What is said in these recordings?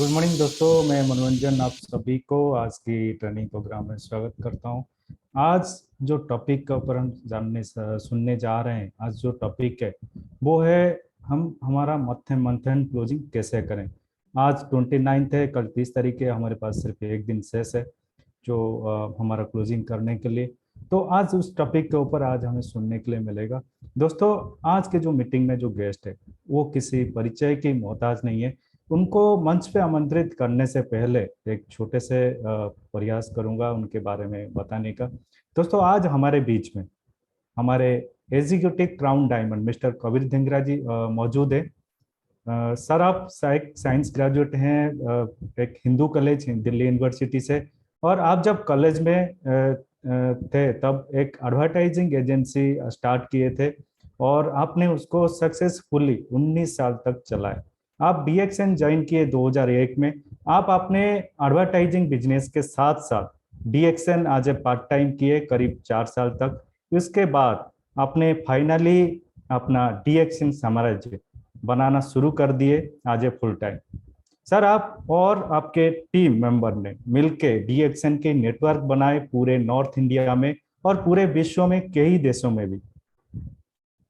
Good morning दोस्तों, मैं मनोरंजन आप सभी को आज की ट्रेनिंग प्रोग्राम में स्वागत करता हूं। आज जो टॉपिक के ऊपर हम सुनने जा रहे हैं, आज जो टॉपिक है वो है हम हमारा मंथन क्लोजिंग कैसे करें। आज 29 है, कल 30 तारीख है, हमारे पास सिर्फ एक दिन शेष है जो हमारा क्लोजिंग करने के लिए। तो आज उस टॉपिक के ऊपर आज हमें सुनने के लिए मिलेगा। दोस्तों, आज के जो मीटिंग में जो गेस्ट है वो किसी परिचय की मोहताज नहीं है। उनको मंच पे आमंत्रित करने से पहले एक छोटे से प्रयास करूंगा उनके बारे में बताने का। दोस्तों, आज हमारे बीच में हमारे executive crown diamond mister Kabir Dhingra ji मौजूद है। सर, आप साइंस ग्रेजुएट हैं एक हिंदू कॉलेज दिल्ली यूनिवर्सिटी से, और आप जब कॉलेज में थे तब एक एडवर्टाइजिंग एजेंसी स्टार्ट किए थे और आपने उसको सक्सेसफुली 19 साल तक चलाया। आप डीएक्सएन ज्वाइन किए 2001 में। आप अपने एडवर्टाइजिंग बिजनेस के साथ साथ डीएक्सएन आज ए पार्ट टाइम किए करीब 4 साल तक। इसके बाद आपने फाइनली अपना डीएक्सएन साम्राज्य बनाना शुरू कर दिए आज ए फुल टाइम। सर, आप और आपके टीम मेंबर ने मिलके डीएक्सएन के नेटवर्क बनाए पूरे नॉर्थ इंडिया में और पूरे विश्व में कई देशों में भी।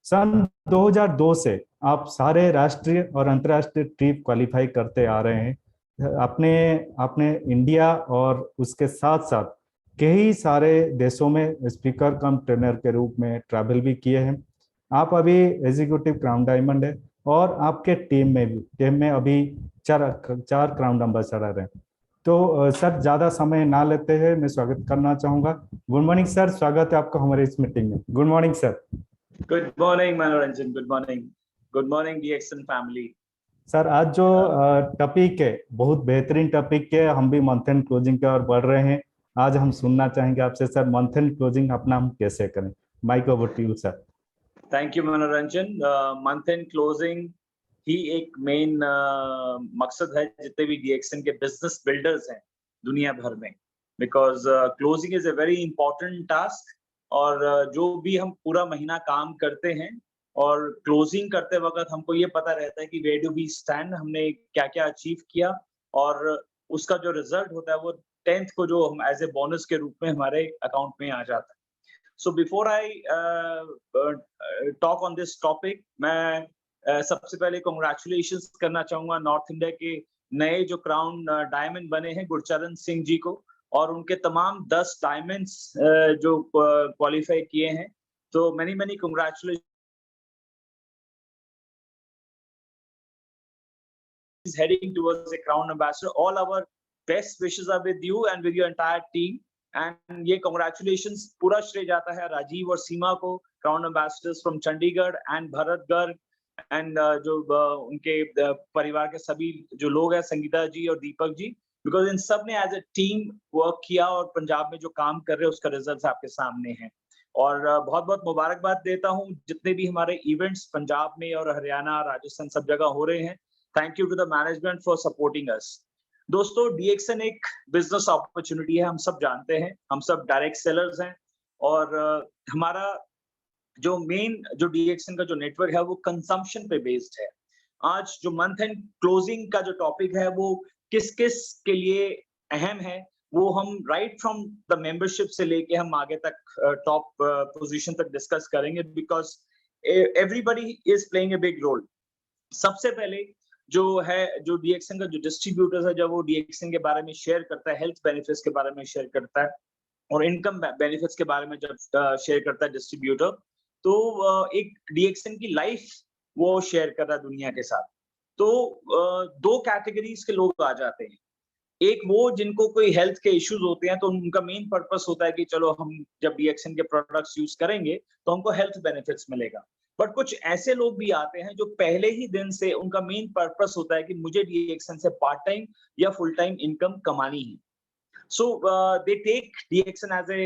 सन 2002 से आप सारे राष्ट्रीय और अंतर्राष्ट्रीय ट्रिप क्वालिफाई करते आ रहे हैं। आपने आपने इंडिया और उसके साथ साथ कई सारे देशों में स्पीकर कम ट्रेनर के रूप में ट्रैवल भी किए हैं। आप अभी एग्जीक्यूटिव क्राउन डायमंड है और आपके टीम में अभी चार क्राउन एम्बेसडर हैं। तो सर, ज्यादा समय ना लेते हैं, मैं स्वागत करना चाहूंगा। गुड मॉर्निंग सर, स्वागत है आपका हमारे इस मीटिंग में। Good morning sir. Good morning Manoranjan, good morning DXN family. Sir, आज जो टॉपिक है बहुत बेहतरीन टॉपिक है। हम भी मंथ एंड क्लोजिंग की ओर बढ़ रहे हैं। आज हम सुनना चाहेंगे आपसे सर, मंथ एंड क्लोजिंग अपना हम कैसे करें। Mic over to you sir. Thank you Manoranjan. Month end closing ही एक मेन मकसद है जितने भी डीएक्सएन के बिजनेस बिल्डर्स हैं दुनिया भर में, because closing is a very important task. और जो भी हम पूरा महीना काम करते हैं और क्लोजिंग करते वक्त हमको ये पता रहता है कि वेयर डू वी स्टैंड, हमने क्या क्या अचीव किया, और उसका जो रिजल्ट होता है वो 10th को जो हम एज ए बोनस के रूप में हमारे अकाउंट में आ जाता है। So before I talk on this topic, मैं सबसे पहले कॉन्ग्रेचुलेशंस करना चाहूंगा नॉर्थ इंडिया के नए जो क्राउन डायमंड बने हैं गुरचरण सिंह जी को, और उनके तमाम 10 डायमंड्स जो क्वालिफाई किए हैं। तो many congratulations heading towards a crown ambassador. All our best wishes are with you and with your entire team. And ये congratulations पूरा श्रेय जाता है राजीव और सीमा को, crown ambassadors from Chandigarh and Bharat Garg and जो उनके परिवार के सभी जो लोग हैं, संगीता जी और दीपक जी, बिकॉज इन सब ने एज ए टीम वर्क किया और पंजाब में जो काम कर रहे हैं उसका रिजल्ट आपके सामने है। और बहुत बहुत मुबारकबाद देता हूँ जितने भी हमारे इवेंट्स पंजाब में और हरियाणा, राजस्थान सब जगह हो रहे हैं। Thank you to the management for supporting us. दोस्तों, डीएक्सएन एक बिजनेस अपॉर्चुनिटी है, हम सब जानते हैं, हम सब डायरेक्ट सेलर्स हैं, और हमारा जो मेन जो डीएक्सएन का जो नेटवर्क है वो कंजम्पशन पे बेस्ड है। आज जो मंथ एंड क्लोजिंग का जो टॉपिक है वो किस किस के लिए अहम है, वो हम राइट फ्रॉम द मेंबरशिप से लेके हम आगे तक टॉप पोजीशन तक डिस्कस करेंगे, because everybody is playing a big role. सबसे पहले जो है, जो डीएक्सएन का जो डिस्ट्रीब्यूटर है, जब वो डीएक्सएन के बारे में शेयर करता है, हेल्थ बेनिफिट्स के बारे में शेयर करता है और इनकम बेनिफिट्स के बारे में जब शेयर करता है डिस्ट्रीब्यूटर, तो एक डीएक्सएन की लाइफ वो शेयर कर रहा है दुनिया के साथ। तो दो कैटेगरीज के लोग आ जाते हैं। एक वो जिनको कोई हेल्थ के इश्यूज होते हैं, तो उनका मेन पर्पस होता है कि चलो हम जब डीएक्सएन के प्रोडक्ट्स यूज करेंगे तो हमको हेल्थ बेनिफिट्स मिलेगा। बट कुछ ऐसे लोग भी आते हैं जो पहले ही दिन से उनका मेन पर्पस होता है कि मुझे डीएक्सएन से पार्ट टाइम या फुल टाइम इनकम कमानी है। So they take DXN as a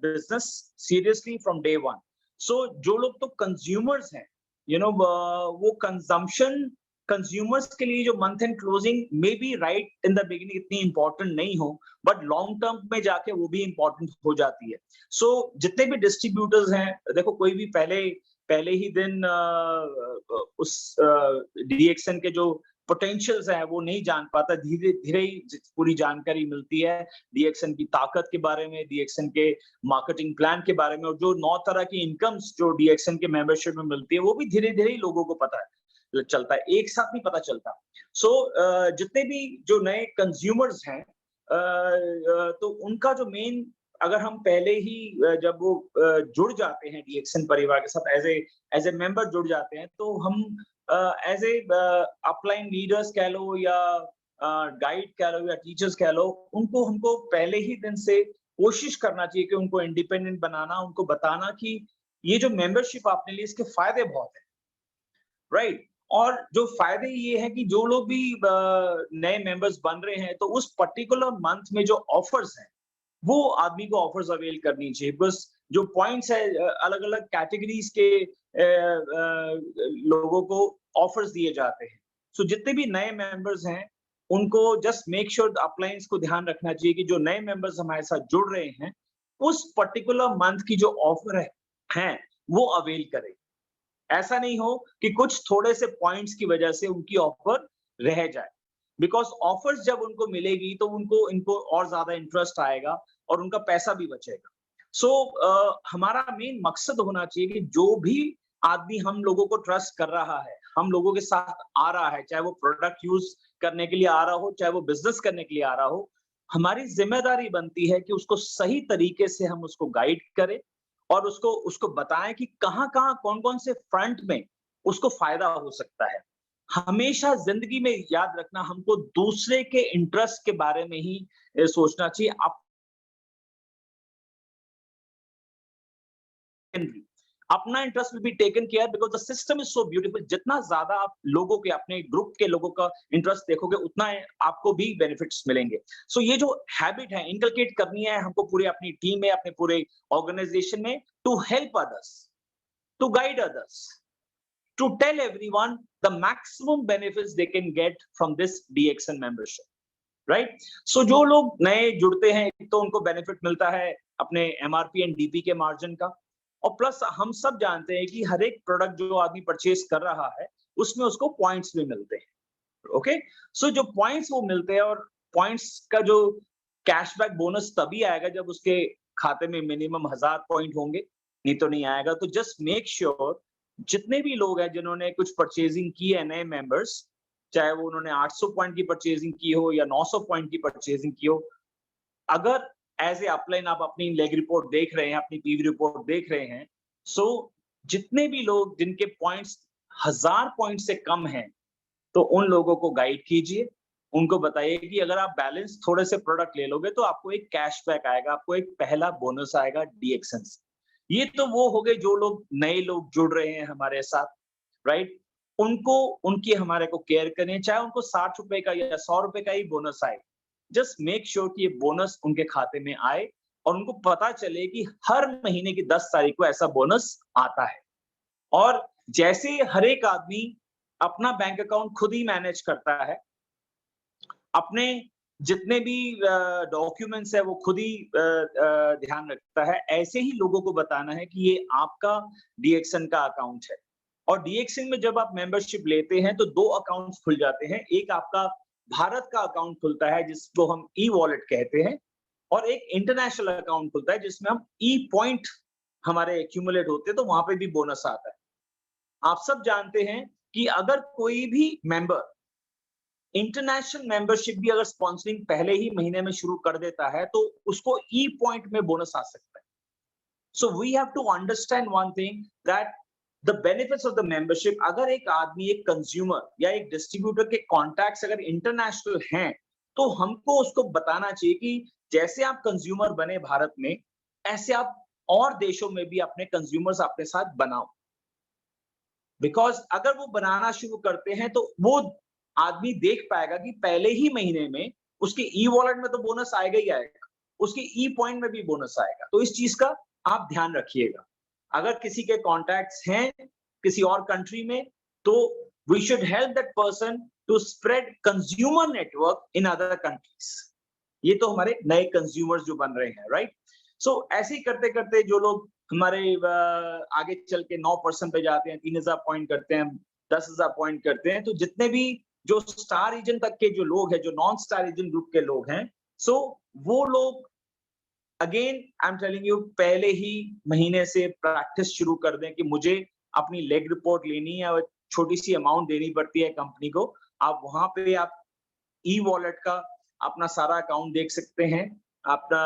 business seriously from day one. So जो लोग तो consumers हैं, वो consumers के लिए जो month end closing may be right in the beginning इतनी important नहीं हो, but long term में जाके वो भी important हो जाती है। So जितने भी distributors हैं, देखो कोई भी पहले ही दिन उस DXN के जो पोटेंशियल्स हैं वो नहीं जान पाता, धीरे धीरे ही पूरी जानकारी मिलती है डीएक्सएन की ताकत के बारे में, डीएक्सएन के मार्केटिंग प्लान के बारे में, और जो 9 तरह की इनकम्स जो डीएक्सएन के मेंबरशिप में मिलती है वो भी धीरे धीरे ही लोगों को पता है, चलता है, एक साथ नहीं पता चलता। सो जितने भी जो नए कंज्यूमर्स हैं तो उनका जो मेन, अगर हम पहले ही जब वो जुड़ जाते हैं डीएक्सएन परिवार के साथ एज ए मेंबर जुड़ जाते हैं, तो हम एज ए अपलाइन लीडर्स कह लो या गाइड कह लो या टीचर्स कह लो, उनको हमको पहले ही दिन से कोशिश करना चाहिए कि उनको इंडिपेंडेंट बनाना, उनको बताना कि ये जो मेंबरशिप आपने ली इसके फायदे बहुत हैं, राइट? और जो फायदे ये हैं कि जो लोग भी नए मेंबर्स बन रहे हैं, तो उस पर्टिकुलर मंथ में जो ऑफर्स हैं वो आदमी को ऑफर्स अवेल करनी चाहिए, बिकॉज जो पॉइंट्स है अलग अलग कैटेगरीज के लोगों को ऑफर्स दिए जाते हैं। सो जितने भी नए मेंबर्स हैं उनको जस्ट मेक श्योर अपलाइंस को ध्यान रखना चाहिए कि जो नए मेंबर्स हमारे साथ जुड़ रहे हैं उस पर्टिकुलर मंथ की जो ऑफर है वो अवेल करें। ऐसा नहीं हो कि कुछ थोड़े से पॉइंट्स की वजह से उनकी ऑफर रह जाए, बिकॉज ऑफर्स जब उनको मिलेगी तो उनको इनको और ज्यादा इंटरेस्ट आएगा और उनका पैसा भी बचेगा। सो हमारा मेन मकसद होना चाहिए कि जो भी आदमी हम लोगों को ट्रस्ट कर रहा है, हम लोगों के साथ आ रहा है, चाहे वो प्रोडक्ट यूज करने के लिए आ रहा हो, चाहे वो बिजनेस करने के लिए आ रहा हो, हमारी जिम्मेदारी बनती है कि उसको सही तरीके से हम उसको गाइड करें और उसको उसको बताएं कि कहाँ-कहाँ, कौन-कौन से फ्रंट में उसको फायदा हो सकता है। हमेशा जिंदगी में याद रखना, हमको दूसरे के इंटरेस्ट के बारे में ही सोचना चाहिए। अपना interest will be taken care because the system is so beautiful. जितना ज्यादा आप लोगों के, अपने ग्रुप के लोगों का इंटरेस्ट देखोगे उतना आपको भी बेनिफिट्स मिलेंगे। सो ये जो हैबिट है इनकलकेट करनी है हमको पूरे अपनी टीम में, अपने पूरे ऑर्गेनाइजेशन में, to help others, to guide others, to tell everyone the maximum benefits they can get from this DXN membership, right? So जो लोग नए जुड़ते हैं तो उनको बेनिफिट मिलता है अपने MRP एंड DP के मार्जिन का, और प्लस हम सब जानते हैं कि हर एक प्रोडक्ट जो आदमी परचेज कर रहा है उसमें उसको पॉइंट्स भी मिलते हैं। ओके, सो जो पॉइंट्स वो मिलते हैं, और पॉइंट्स का जो कैशबैक बोनस तभी आएगा जब उसके खाते में मिनिमम 1000 पॉइंट होंगे, नहीं तो नहीं आएगा। तो जस्ट मेक श्योर जितने भी लोग हैं जिन्होंने कुछ परचेजिंग की है, नए मेंबर्स, चाहे वो उन्होंने 800 पॉइंट की परचेजिंग की हो या 900 पॉइंट की परचेजिंग की हो, अगर एज ए अपलाइन आप अपनी लेग रिपोर्ट देख रहे हैं, अपनी पीवी रिपोर्ट देख रहे हैं, सो जितने भी लोग जिनके पॉइंट्स 1000 पॉइंट से कम हैं, तो उन लोगों को गाइड कीजिए, उनको बताइए कि अगर आप बैलेंस थोड़े से प्रोडक्ट ले लोगे तो आपको एक कैशबैक आएगा, आपको एक पहला बोनस आएगा डीएक्सएन से। ये तो वो हो गए जो लोग नए लोग जुड़ रहे हैं हमारे साथ, राइट? उनको, उनकी हमारे को केयर करें, चाहे उनको 60 रुपए का या 100 रुपए का ही बोनस आए, जस्ट मेक श्योर कि ये बोनस उनके खाते में आए और उनको पता चले कि हर महीने की 10 तारीख को ऐसा बोनस आता है। और जैसे हर एक आदमी अपना बैंक अकाउंट खुद ही मैनेज करता है, अपने जितने भी डॉक्यूमेंट्स है वो खुद ही ध्यान रखता है, ऐसे ही लोगों को बताना है कि ये आपका डीएक्सएन का अकाउंट है। और डीएक्सएन में जब आप मेंबरशिप लेते हैं तो 2 अकाउंट्स खुल जाते हैं। एक आपका भारत का अकाउंट खुलता है जिसको हम ई वॉलेट कहते हैं, और एक इंटरनेशनल अकाउंट खुलता है जिसमें हम ई पॉइंट हमारे एक्यूमुलेट होते हैं, तो वहां पे भी बोनस आता है। आप सब जानते हैं कि अगर कोई भी मेंबर इंटरनेशनल मेंबरशिप भी अगर स्पॉन्सरिंग पहले ही महीने में शुरू कर देता है तो उसको ई पॉइंट में बोनस आ सकता है। So we have to understand one thing, that the benefits of the membership. अगर एक आदमी, एक कंज्यूमर या एक डिस्ट्रीब्यूटर के कॉन्टैक्ट्स अगर इंटरनेशनल हैं, तो हमको उसको बताना चाहिए कि जैसे आप कंज्यूमर बने भारत में, ऐसे आप और देशों में भी अपने कंज्यूमर्स अपने साथ बनाओ। बिकॉज अगर वो बनाना शुरू करते हैं तो वो आदमी देख पाएगा कि पहले ही महीने में उसके ई वॉलेट में तो बोनस आएगा ही आएगा, उसके ई पॉइंट में भी बोनस आएगा। तो इस चीज का आप ध्यान रखिएगा। अगर किसी के कॉन्टैक्ट्स हैं किसी और कंट्री में, तो we should help that person to spread consumer network in other countries. ये तो हमारे नए कंज्यूमर्स जो बन रहे हैं, राइट? सो ऐसे ही करते करते जो लोग हमारे आगे चल के 9% पे जाते हैं, 3000 पॉइंट करते हैं, 10,000 पॉइंट करते हैं, तो जितने भी जो स्टार रीजन तक के जो लोग हैं, जो नॉन स्टार रीजन ग्रुप के लोग हैं, सो वो लोग again I am telling you, पहले ही महीने से प्रैक्टिस शुरू कर दें कि मुझे अपनी लेग रिपोर्ट लेनी है और छोटी सी अमाउंट देनी पड़ती है कंपनी को। आप वहां पे आप ई वॉलेट का अपना सारा अकाउंट देख सकते हैं, अपना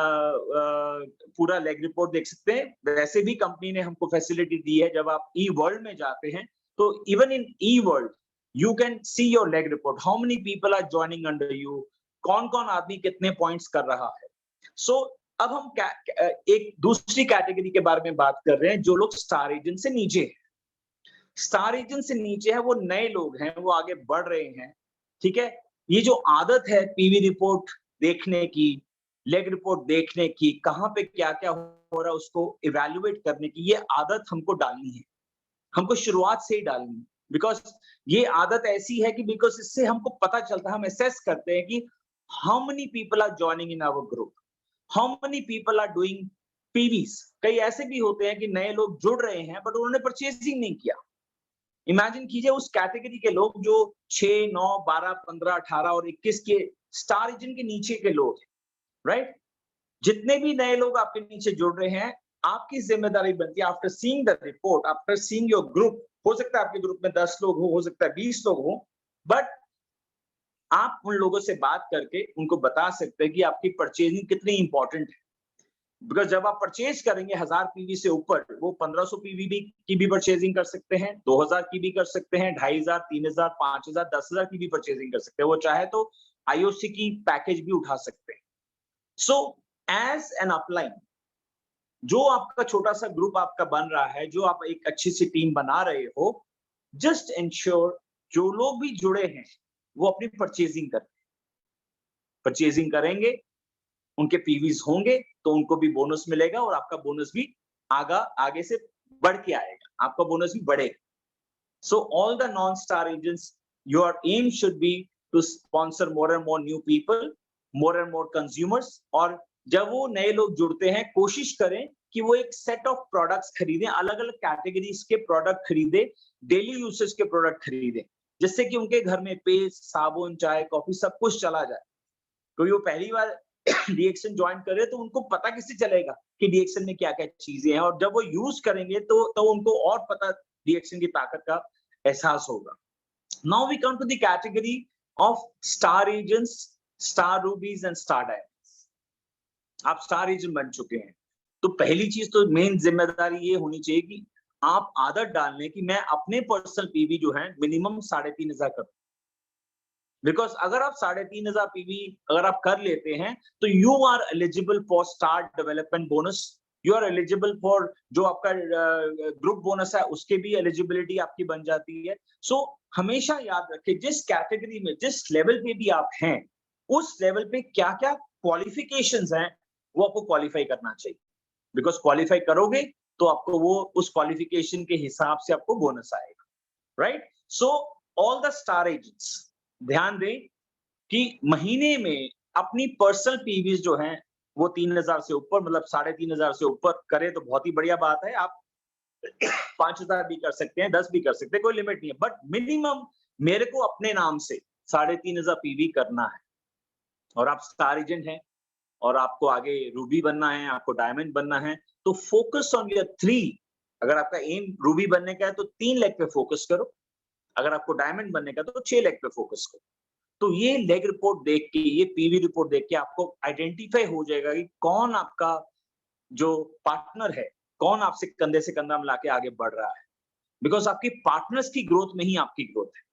पूरा लेग रिपोर्ट देख सकते हैं। वैसे भी कंपनी ने हमको फैसिलिटी दी है, जब आप ई वर्ल्ड में जाते हैं तो even in e world you can see your leg report, how many people are joining under you, कौन कौन आदमी कितने पॉइंट्स कर रहा है। सो अब हम एक दूसरी कैटेगरी के बारे में बात कर रहे हैं, जो लोग स्टार एजेंट से नीचे हैं। स्टार एजेंट से नीचे है, वो नए लोग हैं, वो आगे बढ़ रहे हैं, ठीक है। ये जो आदत है पीवी रिपोर्ट देखने की, लेग रिपोर्ट देखने की, कहां पे क्या क्या हो रहा है उसको इवैल्यूएट करने की, ये आदत हमको डालनी है, हमको शुरुआत से ही डालनी है। बिकॉज ये आदत ऐसी है कि बिकॉज इससे हमको पता चलता है, हम असेस करते हैं कि how many people are joining in our group, how many people are doing PVs. कई ऐसे भी होते हैं कि नए लोग जुड़ रहे हैं बट उन्होंने परचेजिंग नहीं किया। इमेजिन कीजिए उस कैटेगरी के लोग जो 6, 9, 12, 15, 18 और 21 के स्टार रीजन के नीचे के लोग हैं, राइट। जितने भी नए लोग आपके नीचे जुड़ रहे हैं, आपकी जिम्मेदारी बनती है, after seeing the report, after seeing your group, हो सकता है आपके ग्रुप में 10 लोग हो सकता है 20 लोग हो, बट आप उन लोगों से बात करके उनको बता सकते हैं कि आपकी परचेजिंग कितनी इंपॉर्टेंट है। बिकॉज जब आप परचेज करेंगे 1000 पीवी से ऊपर, वो 1500 पीवी की भी परचेजिंग कर सकते हैं, 2000 की भी कर सकते हैं, 2500, 3000, 5000, 10000 की भी परचेजिंग कर सकते हैं। वो चाहे तो आईओसी की पैकेज भी उठा सकते हैं। सो एज एन अपलाइन, जो आपका छोटा सा ग्रुप आपका बन रहा है, जो आप एक अच्छी सी टीम बना रहे हो, जस्ट इंश्योर जो लोग भी जुड़े हैं वो अपनी परचेजिंग करें। परचेजिंग करेंगे, उनके पीवीज होंगे तो उनको भी बोनस मिलेगा और आपका बोनस भी आगे से बढ़ के आएगा, आपका बोनस भी बढ़ेगा। So all the non star agents, your aim should be to sponsor more and more new people, more and more consumers. और जब वो नए लोग जुड़ते हैं, कोशिश करें कि वो एक सेट ऑफ प्रोडक्ट्स खरीदें, अलग अलग कैटेगरीज के प्रोडक्ट खरीदे, डेली यूसेज के प्रोडक्ट खरीदें, जिससे कि उनके घर में पेस्ट, साबुन, चाय, कॉफी सब कुछ चला जाए। क्योंकि वो पहली बार डीएक्सन ज्वाइन करे तो उनको पता किससे चलेगा कि डीएक्सन में क्या क्या चीजें हैं, और जब वो यूज करेंगे तो उनको और पता, डीएक्सन की ताकत का एहसास होगा। Now we come to the category of star agents, star rubies and star diamonds. आप स्टार एजेंट बन चुके हैं, तो पहली चीज तो मेन जिम्मेदारी ये होनी चाहिए कि आप आदत डालने की मैं अपने पर्सनल पीवी जो है मिनिमम 3500 करूं। बिकॉज अगर आप 3500 पीवी अगर आप कर लेते हैं तो you are eligible for star development bonus, you are eligible for जो आपका ग्रुप बोनस है उसके भी एलिजिबिलिटी आपकी बन जाती है। सो हमेशा याद रखें, जिस कैटेगरी में, जिस लेवल पे भी आप हैं, उस लेवल पे क्या क्या क्वालिफिकेशंस हैं वो आपको क्वालिफाई करना चाहिए। बिकॉज क्वालिफाई करोगे तो आपको वो उस क्वालिफिकेशन के हिसाब से आपको बोनस आएगा, right. So all the star agents ध्यान दें कि महीने में अपनी पर्सनल पीवीज जो हैं वो 3000 से ऊपर, मतलब 3500 से ऊपर करे तो बहुत ही बढ़िया बात है। आप 5000 भी कर सकते हैं, 10 भी कर सकते हैं, कोई लिमिट नहीं है, बट मिनिमम मेरे को अपने नाम से 3500 पीवी करना है। और आप स्टार एजेंट हैं और आपको आगे रूबी बनना है, आपको डायमंड बनना है, तो फोकस ऑन योर 3। अगर आपका एम रूबी बनने का है तो 3 लेग पे फोकस करो, अगर आपको डायमंड बनने का तो 6 लेग पे फोकस करो। तो ये लेग रिपोर्ट देख के, ये पीवी रिपोर्ट देख के आपको आइडेंटिफाई हो जाएगा कि कौन आपका जो पार्टनर है, कौन आपसे कंधे से कंधा मिला के आगे बढ़ रहा है। बिकॉज आपकी पार्टनर्स की ग्रोथ में ही आपकी ग्रोथ है,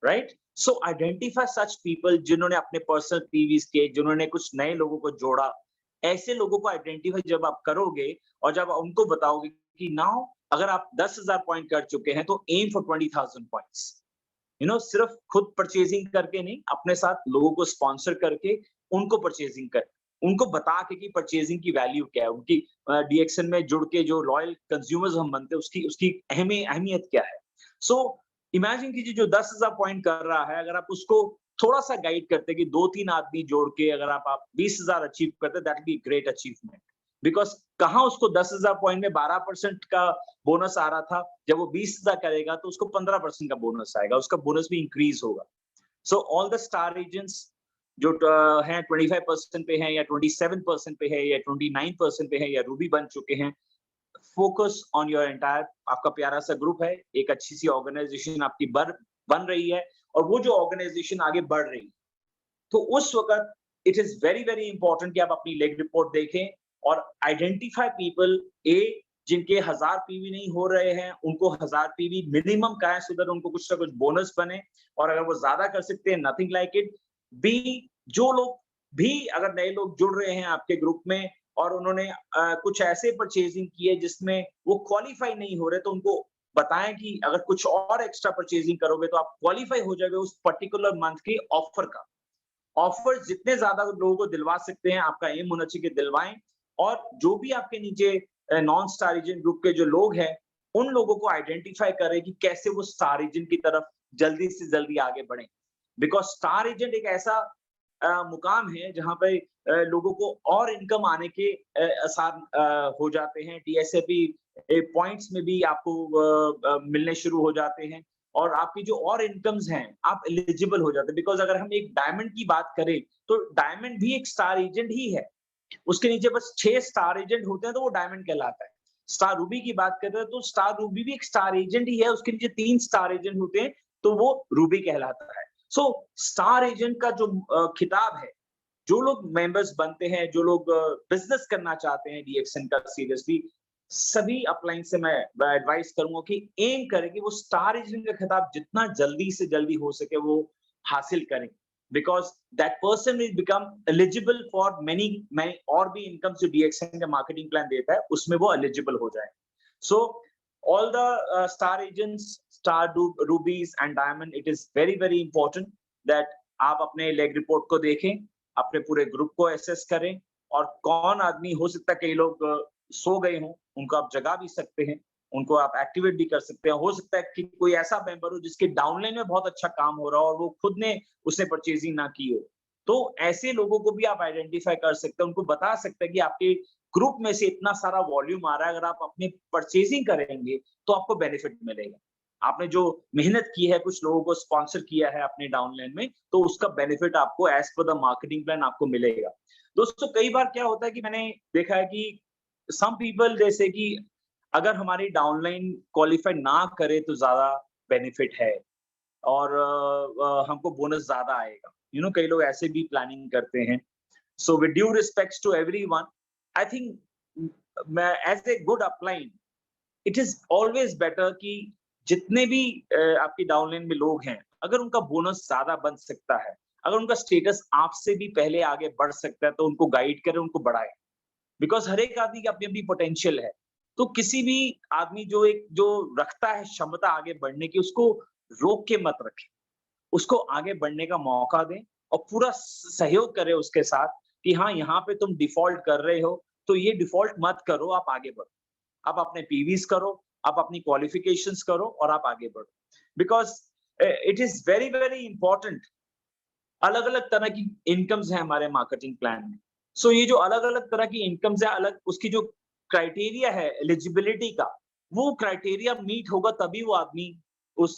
राइट। सो आइडेंटिफाई सच पीपल जिन्होंने अपने पर्सनल पीवीज के, जिन्होंने कुछ नए लोगों को जोड़ा। ऐसे लोगों को आइडेंटिफाई जब आप करोगे और जब उनको बताओगे कि नाउ अगर आप 10,000 पॉइंट कर चुके हैं तो एम फॉर 20,000 पॉइंट्स। सिर्फ खुद परचेजिंग करके नहीं, अपने साथ लोगों को स्पॉन्सर करके उनको परचेजिंग कर, उनको बता के कि परचेजिंग की वैल्यू क्या है, उनकी डीएक्सन में जुड़ के जो लॉयल कंज्यूमर्स हम बनते हैं उसकी उसकी अहमियत क्या है। सो इमेजिन कीजिए जो 10,000 पॉइंट कर रहा है, अगर आप उसको थोड़ा सा गाइड करते कि 2-3 आदमी जोड़ के अगर आप 20,000 अचीव करते, that be great achievement. Because कहाँ उसको 10,000 पॉइंट में 12% का बोनस आ रहा था, जब वो 20,000 करेगा तो उसको 15% का बोनस आएगा, उसका बोनस भी इंक्रीज होगा। सो ऑल द स्टार एजेंट्स जो हैं 25% पे हैं या 27% पे है या 29% पे है या रूबी बन चुके हैं, फोकस ऑन योर एंटायर, आपका प्यारा सा ग्रुप है, एक अच्छी सी ऑर्गेनाइजेशन आपकी बन रही है और वो जो ऑर्गेनाइजेशन आगे बढ़ रही है, तो उस वक्त it is very very important कि आप अपनी लेग रिपोर्ट देखें और आइडेंटिफाई पीपल ए जिनके 1000 पीवी नहीं हो रहे हैं, उनको 1000 पीवी मिनिमम का है, सो दैट उनको कुछ ना कुछ बोनस बने, और अगर वो ज्यादा कर सकते हैं नथिंग लाइक इट। बी, जो लोग भी अगर नए लोग जुड़ रहे हैं आपके ग्रुप में और उन्होंने कुछ ऐसे परचेजिंग की है जिसमें वो क्वालिफाई नहीं हो रहे, तो उनको बताएं कि अगर कुछ और एक्स्ट्रा परचेजिंग करोगे तो आप क्वालिफाई हो जाओगे उस पर्टिकुलर मंथ के ऑफर का। ऑफर जितने ज्यादा लोगों को दिलवा सकते हैं, आपका एम होना चाहिए कि दिलवाएं। और जो भी आपके नीचे नॉन स्टार एजेंट ग्रुप के जो लोग हैं, उन लोगों को आइडेंटिफाई करें कि कैसे वो स्टार एजेंट की तरफ जल्दी से जल्दी आगे बढ़े। बिकॉज स्टार एजेंट एक ऐसा मुकाम है जहां पे लोगों को और इनकम आने के आसार हो जाते हैं। डीएसएपी पॉइंट्स में भी आपको मिलने शुरू हो जाते हैं और आपकी जो और इनकम्स हैं, आप एलिजिबल हो जाते हैं। बिकॉज अगर हम एक डायमंड की बात करें, तो डायमंड भी एक स्टार एजेंट ही है। उसके नीचे बस 6 स्टार एजेंट होते हैं तो वो डायमंड कहलाता है। स्टार रूबी की बात कर रहे हैं तो स्टार रूबी भी एक स्टार एजेंट ही है, उसके नीचे 3 स्टार एजेंट होते हैं तो वो रूबी कहलाता है। सो स्टार एजेंट का जो खिताब है, जो लोग मेंबर्स बनते हैं, जो लोग बिजनेस करना चाहते हैं डीएक्सएन का, सीरियसली सभी अपलाइन से मैं एडवाइस करूंगा कि एम करें कि वो स्टार एजेंट का खिताब जितना जल्दी से जल्दी हो सके वो हासिल करें। Because that person will become eligible for many और भी इनकम जो डीएक्सएन का मार्केटिंग प्लान देता है, उसमें वो एलिजिबल हो जाए। सो all the star agents, star rubies and diamond, it is very very important that आप अपने लेग रिपोर्ट को देखें, अपने पूरे ग्रुप को एसेस करें, और कौन आदमी, हो सकता है कई लोग सो गए हों, उनको आप जगा भी सकते हैं, उनको आप एक्टिवेट भी कर सकते हैं। हो सकता है कि कोई ऐसा मेंबर हो जिसके डाउनलाइन में बहुत अच्छा काम हो रहा हो और वो खुद ने उसने परचेजिंग ना की हो, तो ऐसे लोगों को भी आप आइडेंटिफाई कर सकते हैं, उनको बता सकते हैं कि आपके ग्रुप में से इतना सारा वॉल्यूम आ रहा है, अगर आप अपनी परचेजिंग करेंगे तो आपको बेनिफिट मिलेगा। आपने जो मेहनत की है, कुछ लोगों को स्पॉन्सर किया है अपने डाउनलाइन में, तो उसका बेनिफिट आपको as per the marketing plan आपको मिलेगा। दोस्तों, कई बार क्या होता है कि मैंने देखा है कि सम पीपल, जैसे कि अगर हमारी डाउनलाइन क्वालिफाई ना करे तो ज्यादा बेनिफिट है और हमको बोनस ज्यादा आएगा। कई लोग ऐसे भी प्लानिंग करते हैं। So with due respects to everyone, I think मैं as a good upline, it is always better कि जितने भी आपकी डाउनलाइन में लोग हैं, अगर उनका बोनस ज्यादा बन सकता है, अगर उनका स्टेटस आपसे भी पहले आगे बढ़ सकता है, तो उनको गाइड करें, उनको बढ़ाएं। बिकॉज हर एक आदमी की अपनी अपनी पोटेंशियल है। तो किसी भी आदमी जो रखता है क्षमता आगे बढ़ने की, उसको रोक के मत रखें, उसको आगे बढ़ने का मौका दें और पूरा सहयोग करें उसके साथ कि हाँ, यहाँ पे तुम डिफॉल्ट कर रहे हो, तो ये डिफॉल्ट मत करो, आप आगे बढ़ो, आप अपने पीवीज करो, आप अपनी क्वालिफिकेशंस करो और आप आगे बढ़ो। Because it is very very important. अलग अलग तरह की इनकम्स हैं हमारे मार्केटिंग प्लान में। सो ये जो अलग अलग तरह की इनकम्स है, अलग उसकी जो क्राइटेरिया है एलिजिबिलिटी का, वो क्राइटेरिया मीट होगा तभी वो आदमी उस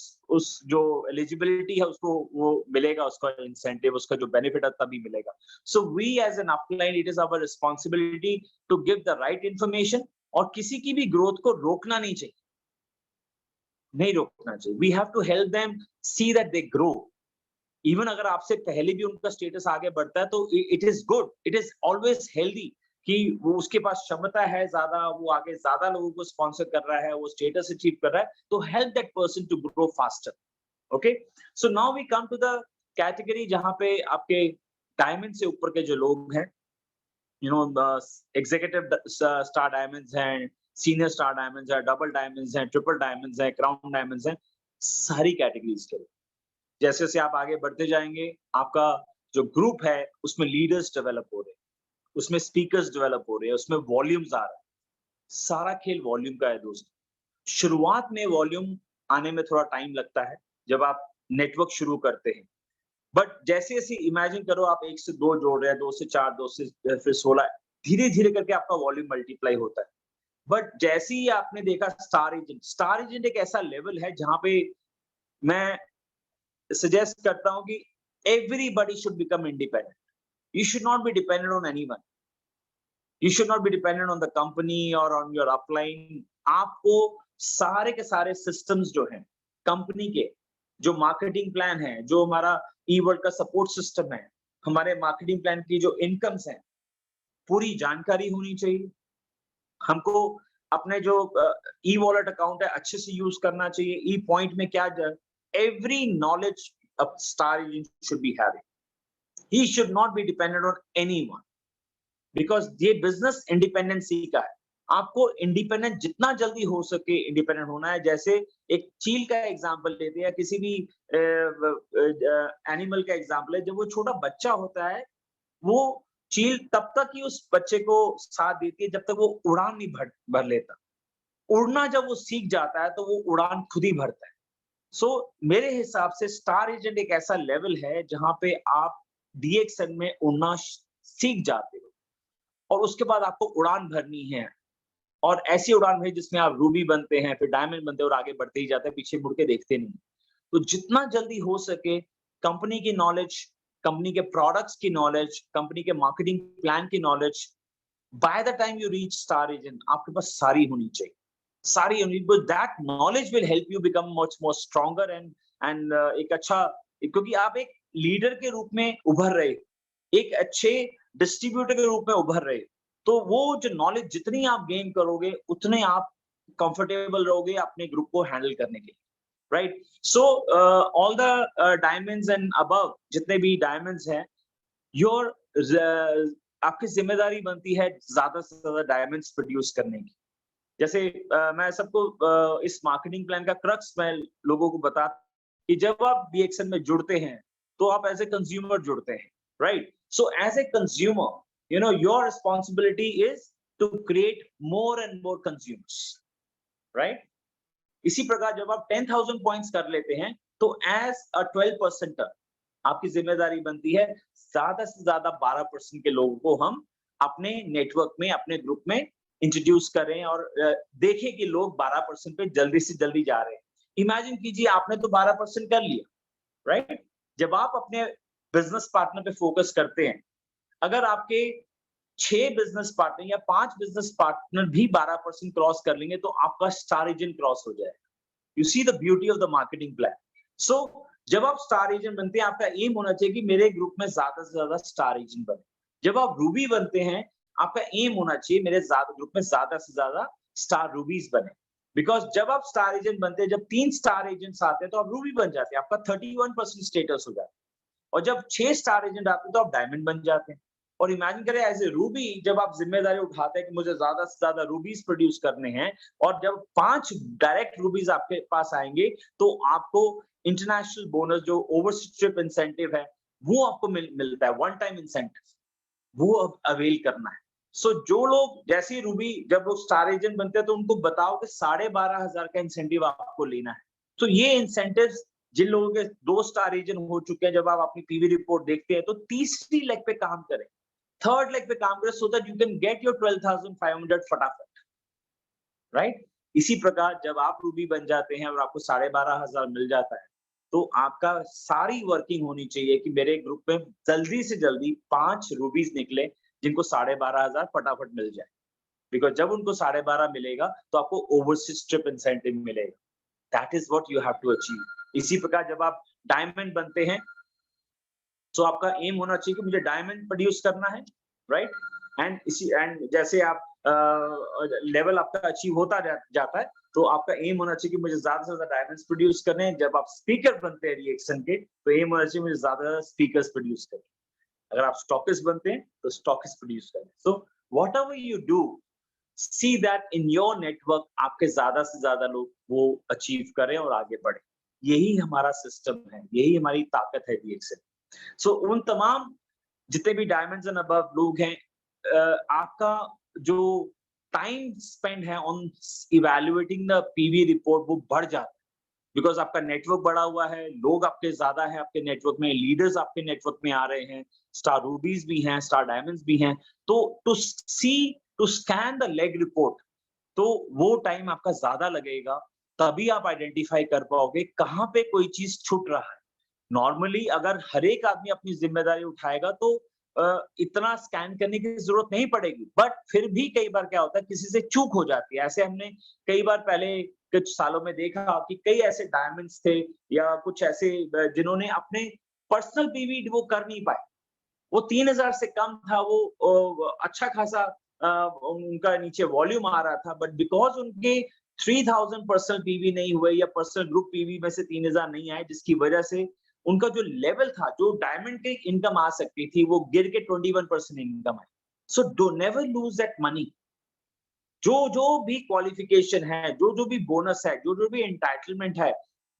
जो एलिजिबिलिटी है उसको वो मिलेगा, उसका इंसेंटिव, उसका जो बेनिफिट है तभी मिलेगा। So we as an upline, it is our responsibility to give the right information, और किसी की भी ग्रोथ को रोकना नहीं चाहिए, नहीं रोकना चाहिए। We have to help them see that they grow. Even अगर आपसे पहले भी उनका स्टेटस आगे बढ़ता है तो it is good, it is always healthy कि वो उसके पास क्षमता है ज्यादा, वो आगे ज्यादा लोगों को स्पॉन्सर कर रहा है, वो स्टेटस अचीव कर रहा है, तो help that person to grow faster. Okay, so now we come to the category जहां पे आपके डायमंड से ऊपर के जो लोग हैं, एग्जीक्यूटिव स्टार डायमंड्स हैं, सीनियर स्टार डायमंड्स हैं, डबल डायमंड्स हैं, ट्रिपल डायमंड्स हैं, क्राउन डायमंड्स हैं, सारी कैटेगरीज के लिए। जैसे जैसे आप आगे बढ़ते जाएंगे, आपका जो ग्रुप है उसमें लीडर्स डेवलप हो रहे हैं, उसमें स्पीकर्स डेवलप हो रहे हैं, उसमें वॉल्यूम्स आ रहा है। सारा खेल वॉल्यूम का है दोस्तों। शुरुआत में वॉल्यूम आने में थोड़ा टाइम लगता है जब आप नेटवर्क शुरू करते हैं, बट जैसे जैसे इमेजिन करो आप 1 से 2 जोड़ रहे हैं, 2 से 4, 2 से फिर 16, धीरे धीरे करके आपका वॉल्यूम मल्टीप्लाई होता है। बट जैसे ही आपने देखा स्टार एजेंट एक ऐसा लेवल है जहां पे मैं सजेस्ट करता हूं कि Everybody should become independent. You should not be dependent on anyone. You should not be dependent on the company or on your upline. आपको सारे के सारे systems जो हैं कंपनी के, जो मार्केटिंग प्लान है, जो हमारा ई-वर्ल्ड का सपोर्ट सिस्टम है, हमारे मार्केटिंग प्लान की जो इनकम्स हैं, पूरी जानकारी होनी चाहिए। हमको अपने जो ई वॉलेट अकाउंट है अच्छे से यूज करना चाहिए। ई पॉइंट में क्या, every knowledge a star agent should be having. He should not be dependent on anyone, because ये बिजनेस इंडिपेंडेंसी का है। आपको इंडिपेंडेंट जितना जल्दी हो सके इंडिपेंडेंट होना है। जैसे एक चील का एग्जांपल लेते हैं, किसी भी एनिमल का एग्जांपल है। जब वो छोटा बच्चा होता है, वो चील तब तक ही उस बच्चे को साथ देती है जब तक वो उड़ान नहीं भर लेता। उड़ना जब वो सीख जाता है तो वो उड़ान खुद ही भरता है। सो मेरे हिसाब से स्टार एजेंट एक ऐसा लेवल है जहां पे आप डीएक्सएन में उड़ना सीख जाते हो, और उसके बाद आपको उड़ान भरनी है, और ऐसी उड़ान भरी जिसमें आप रूबी बनते हैं, फिर डायमंड बनते हैं और आगे बढ़ते ही जाते हैं, पीछे मुड़ के देखते नहीं। तो जितना जल्दी हो सके कंपनी की नॉलेज, कंपनी के प्रोडक्ट्स की नॉलेज, कंपनी के मार्केटिंग प्लान की knowledge, by the time you reach star agent आपके पास सारी होनी चाहिए। सारी होनी, but that knowledge will help you become much more stronger and एक अच्छा, क्योंकि आप एक लीडर के रूप में उभर रहे, एक अच्छे डिस्ट्रीब्यूटर के रूप में उभर रहे, तो वो जो नॉलेज जितनी आप गेन करोगे उतने आप कंफर्टेबल रहोगे अपने ग्रुप को हैंडल करने के लिए, right. So all the diamonds and above, जितने भी डायमंड्स हैं, योर आपकी जिम्मेदारी बनती है ज्यादा से ज्यादा डायमंड्स प्रोड्यूस करने की। जैसे मैं सबको इस मार्केटिंग प्लान का क्रक्स मैं लोगों को बता कि जब आप डीएक्सएन में जुड़ते हैं तो आप एज ए कंज्यूमर जुड़ते हैं, right. So as a consumer, you know, your responsibility is to create more and more consumers, right? इसी प्रकार जब आप 10,000 पॉइंट्स कर लेते हैं तो एज अ 12% आपकी जिम्मेदारी बनती है ज्यादा से ज्यादा 12% के लोगों को हम अपने नेटवर्क में, अपने ग्रुप में इंट्रोड्यूस करें और देखें कि लोग 12% पे जल्दी से जल्दी जा रहे हैं। इमेजिन कीजिए आपने तो 12% कर लिया, राइट। जब आप अपने बिजनेस पार्टनर पे फोकस करते हैं, अगर आपके 6 बिजनेस पार्टनर या 5 बिजनेस पार्टनर भी 12% क्रॉस कर लेंगे तो आपका स्टार एजेंट क्रॉस हो जाएगा। You see the beauty of the marketing plan. So जब आप स्टार एजेंट बनते हैं, आपका एम होना चाहिए कि मेरे ग्रुप में ज्यादा से ज्यादा स्टार एजेंट बने। जब आप रूबी बनते हैं, आपका एम होना चाहिए मेरे ग्रुप में ज्यादा से ज्यादा स्टार रूबीज बने। बिकॉज जब आप स्टार एजेंट बनते हैं, जब 3 स्टार एजेंट्स आते हैं तो आप रूबी बन जाते हैं, आपका 31% स्टेटस हो जाता है। और जब 6 स्टार एजेंट आते हैं तो आप डायमंड बन जाते हैं। और इमेजिन करें एज ए रूबी, जब आप जिम्मेदारी उठाते हैं कि मुझे ज्यादा से ज्यादा रूबीज प्रोड्यूस करने हैं, और जब 5 डायरेक्ट रूबीज आपके पास आएंगे तो आपको इंटरनेशनल बोनस, जो ओवरसीज ट्रिप इंसेंटिव है, वो आपको मिलता है, वन टाइम इंसेंटिव, वो अब अवेल करना है। सो जो लोग जैसे ही रूबी, जब वो स्टार एजेंट बनते हैं तो उनको बताओ कि 12,500 का इंसेंटिव आपको लेना है। तो ये इंसेंटिव्स जिन लोगों के 2 स्टार एजेंट हो चुके हैं, जब आप अपनी पीवी रिपोर्ट देखते हैं तो तीसरी लेग पे काम करें, थर्ड लेग पे काम करें, so that you can get your 12,500 फटाफट, राइट। इसी प्रकार जब आप रूबी बन जाते हैं और आपको 12,500 मिल जाता है, तो आपका सारी वर्किंग होनी चाहिए कि मेरे ग्रुप में जल्दी से जल्दी 5 रूबीज निकले जिनको 12,500 फटाफट मिल जाए। बिकॉज जब उनको 12,500 मिलेगा तो आपको ओवरसीज ट्रिप इंसेंटिव मिलेगा। That is what you have to achieve. इसी प्रकार जब आप डायमंड बनते हैं तो आपका एम होना चाहिए कि मुझे डायमंड प्रोड्यूस करना है, राइट। एंड जैसे आप लेवल आपका अचीव होता जाता है तो आपका एम होना चाहिए कि मुझे ज्यादा से ज्यादा डायमंड्स प्रोड्यूस करने हैं। जब आप स्पीकर बनते हैं रिएक्शन के तो एम होना चाहिए मुझे ज्यादा स्पीकर्स प्रोड्यूस करें। अगर आप स्टॉकिस्ट बनते हैं तो स्टॉकिस्ट प्रोड्यूस करें। So whatever you do, see that in your network आपके ज्यादा से ज्यादा लोग वो अचीव करें और आगे बढ़े। यही हमारा सिस्टम है, यही हमारी ताकत है रिएक्शन। सो उन तमाम जितने भी डायमंड्स एंड अबव लोग हैं, आपका जो टाइम स्पेंड है on evaluating the PV report वो बढ़ जाता है। बिकॉज आपका नेटवर्क बढ़ा हुआ है, लोग आपके ज्यादा है आपके नेटवर्क में, लीडर्स आपके नेटवर्क में आ रहे हैं, स्टार रूबीज भी हैं, स्टार डायमंड्स भी हैं। तो to scan the leg report, तो वो टाइम आपका ज्यादा लगेगा, तभी आप आइडेंटिफाई कर पाओगे कहाँ पे कोई चीज छूट रहा है, नॉर्मली अगर हर एक आदमी अपनी जिम्मेदारी उठाएगा तो इतना स्कैन करने की जरूरत नहीं पड़ेगी, बट फिर भी कई बार क्या होता है किसी से चूक हो जाती है। ऐसे हमने कई बार पहले कुछ सालों में देखा कि कई ऐसे डायमंड्स थे या कुछ ऐसे जिन्होंने अपने पर्सनल पीवी वो कर नहीं पाए। वो 3000 से कम था, वो अच्छा खासा उनका नीचे वॉल्यूम आ रहा था, बट बिकॉज उनके 3000 पर्सनल पीवी नहीं हुए या पर्सनल ग्रुप पीवी में से 3000 नहीं आए, जिसकी वजह से उनका जो लेवल था, जो डायमंड की इनकम आ सकती थी, वो गिर के 21% income I. So do never lose that money. जो जो भी क्वालिफिकेशन है, जो जो भी बोनस है, जो जो भी एंटाइटलमेंट है,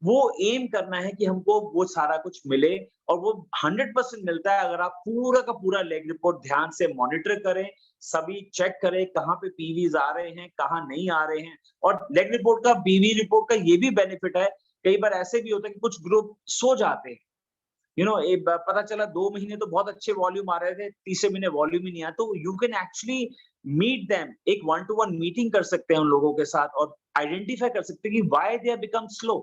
वो एम करना है कि हमको वो सारा कुछ मिले, और वो 100% मिलता है अगर आप पूरा का पूरा लेग रिपोर्ट ध्यान से मॉनिटर करें, सभी चेक करें कहाँ पे पीवीज आ रहे हैं, कहाँ नहीं आ रहे हैं। और लेग रिपोर्ट का, पीवी रिपोर्ट का ये भी बेनिफिट है, कई बार ऐसे भी होता है कि कुछ ग्रुप सो जाते हैं, एक पता चला 2 महीने तो बहुत अच्छे वॉल्यूम आ रहे थे, तीसरे महीने वॉल्यूम ही नहीं आया, तो you can actually meet them, एक 1 टू 1 मीटिंग कर सकते हैं उन लोगों के साथ और आइडेंटिफाई कर सकते हैं कि why they have become slow,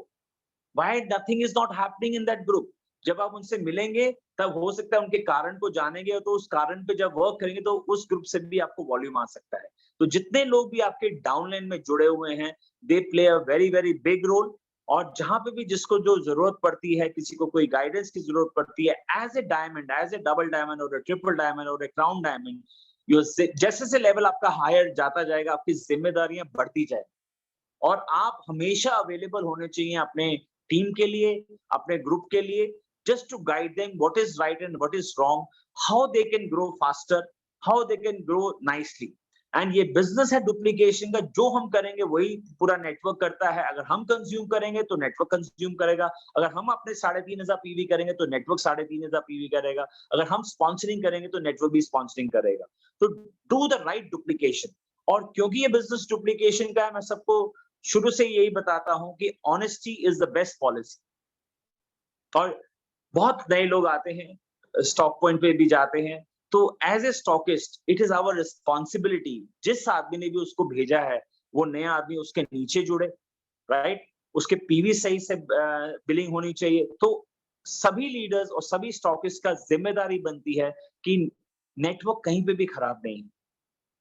why nothing is not happening in that group. जब आप उनसे मिलेंगे तब हो सकता है उनके कारण को जानेंगे, तो उस कारण पे जब वर्क करेंगे तो उस ग्रुप से भी आपको वॉल्यूम आ सकता है। तो जितने लोग भी आपके डाउनलाइन में जुड़े हुए हैं, they play a very very big role. और जहां पे भी जिसको जो जरूरत पड़ती है, किसी को कोई गाइडेंस की जरूरत पड़ती है, as a diamond, as a double diamond और ट्रिपल डायमंड और क्राउन डायमंड, जैसे से लेवल आपका हायर जाता जाएगा, आपकी जिम्मेदारियां बढ़ती जाएगी, और आप हमेशा अवेलेबल होने चाहिए अपने टीम के लिए, अपने ग्रुप के लिए, just to guide them what is right and what is wrong, how they can grow faster, how they can grow nicely. And ये बिजनेस है डुप्लीकेशन का, जो हम करेंगे वही पूरा नेटवर्क करता है। अगर हम कंज्यूम करेंगे तो नेटवर्क कंज्यूम करेगा, अगर हम अपने 3500 पीवी करेंगे तो नेटवर्क 3500 पीवी करेगा, अगर हम स्पॉन्सरिंग करेंगे तो नेटवर्क भी स्पॉन्सरिंग करेगा। तो डू द राइट डुप्लीकेशन। और क्योंकि ये बिजनेस डुप्लीकेशन का है, मैं सबको शुरू से यही बताता हूं कि honesty is the best policy. और बहुत नए लोग आते हैं, स्टॉक पॉइंट पे भी जाते हैं, तो as a stockist it is our responsibility, जिस आदमी ने भी उसको भेजा है वो नया आदमी उसके नीचे जुड़े, राइट, उसके पीवी सही से बिलिंग होनी चाहिए। तो सभी लीडर्स और सभी स्टॉकिस्ट का जिम्मेदारी बनती है कि नेटवर्क कहीं पे भी खराब नहीं,